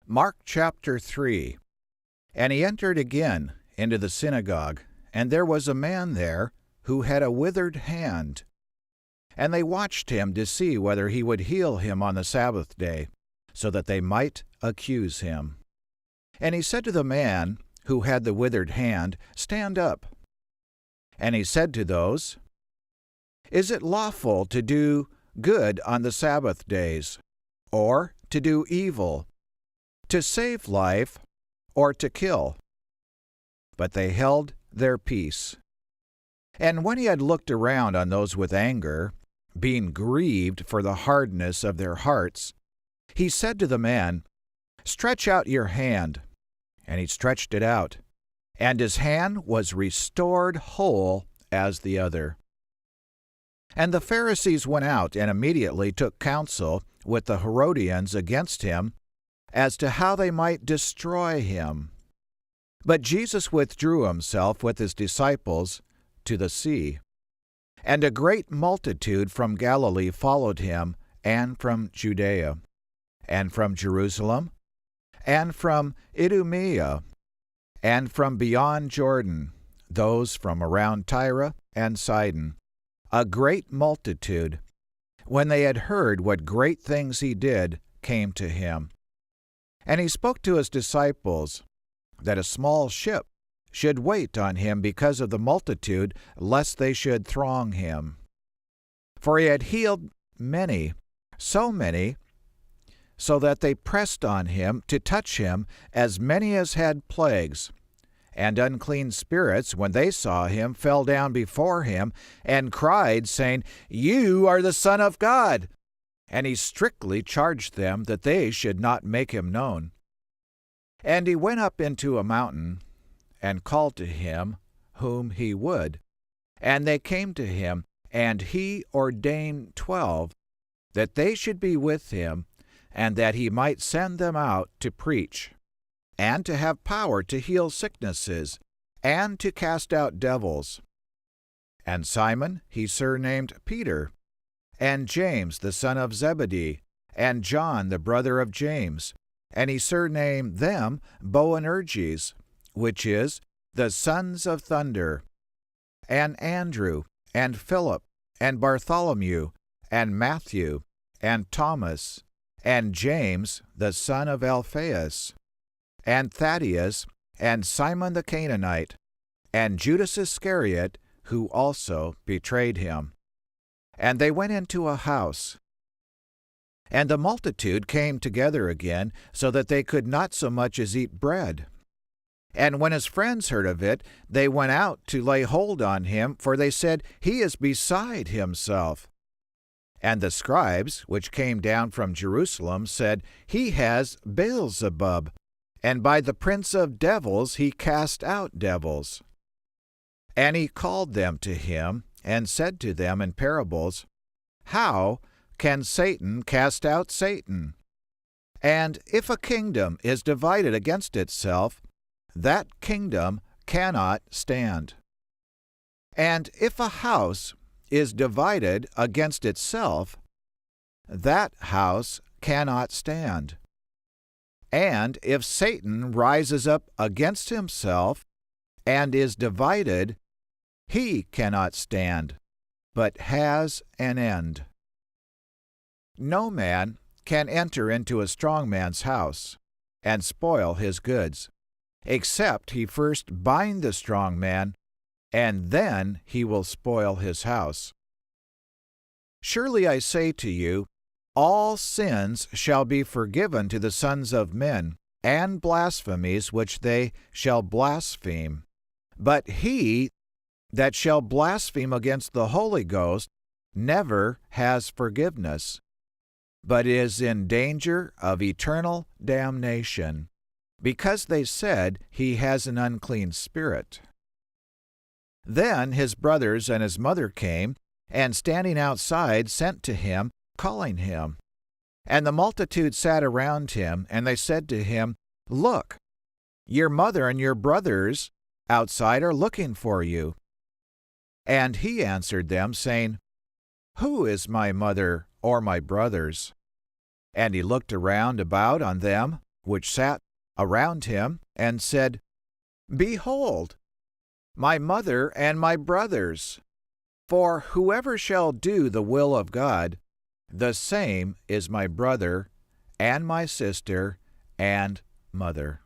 Mark chapter 3. And he entered again into the synagogue, and there was a man there who had a withered hand. And they watched him to see whether he would heal him on the Sabbath day, so that they might accuse him. And he said to the man who had the withered hand, Stand up. And he said to those, Is it lawful to do good on the Sabbath days, or to do evil, to save life, or to kill? But they held their peace. And when he had looked around on those with anger, being grieved for the hardness of their hearts, he said to the man, Stretch out your hand. And he stretched it out, and his hand was restored whole as the other. And the Pharisees went out and immediately took counsel with the Herodians against him, as to how they might destroy him. But Jesus withdrew himself with his disciples to the sea. And a great multitude from Galilee followed him, and from Judea, and from Jerusalem, and from Idumea, and from beyond Jordan, those from around Tyre and Sidon, a great multitude, when they had heard what great things he did, came to him. And he spoke to his disciples that a small ship should wait on him because of the multitude, lest they should throng him. For he had healed many, so that they pressed on him to touch him, as many as had plagues. And unclean spirits, when they saw him, fell down before him, and cried, saying, You are the Son of God. And he strictly charged them that they should not make him known. And he went up into a mountain, and called to him whom he would. And they came to him, and he ordained 12, that they should be with him, and that he might send them out to preach, and to have power to heal sicknesses, and to cast out devils. And Simon he surnamed Peter, and James the son of Zebedee, and John the brother of James, and he surnamed them Boanerges, which is, the sons of thunder, and Andrew, and Philip, and Bartholomew, and Matthew, and Thomas, and James the son of Alphaeus, and Thaddeus, and Simon the Canaanite, and Judas Iscariot, who also betrayed him. And they went into a house. And the multitude came together again, so that they could not so much as eat bread. And when his friends heard of it, they went out to lay hold on him, for they said, He is beside himself. And the scribes, which came down from Jerusalem, said, He has Beelzebub, and by the prince of devils he cast out devils. And he called them to him, and said to them in parables, How can Satan cast out Satan? And if a kingdom is divided against itself, that kingdom cannot stand. And if a house is divided against itself, that house cannot stand. And if Satan rises up against himself and is divided, he cannot stand, but has an end. No man can enter into a strong man's house and spoil his goods, except he first bind the strong man, and then he will spoil his house. Surely I say to you, all sins shall be forgiven to the sons of men, and blasphemies which they shall blaspheme. But he that shall blaspheme against the Holy Ghost never has forgiveness, but is in danger of eternal damnation, because they said he has an unclean spirit. Then his brothers and his mother came, and standing outside sent to him, calling him. And the multitude sat around him, and they said to him, Look, your mother and your brothers outside are looking for you. And he answered them, saying, Who is my mother or my brothers? And he looked around about on them which sat around him, and said, Behold, my mother and my brothers! For whoever shall do the will of God, the same is my brother, and my sister, and mother.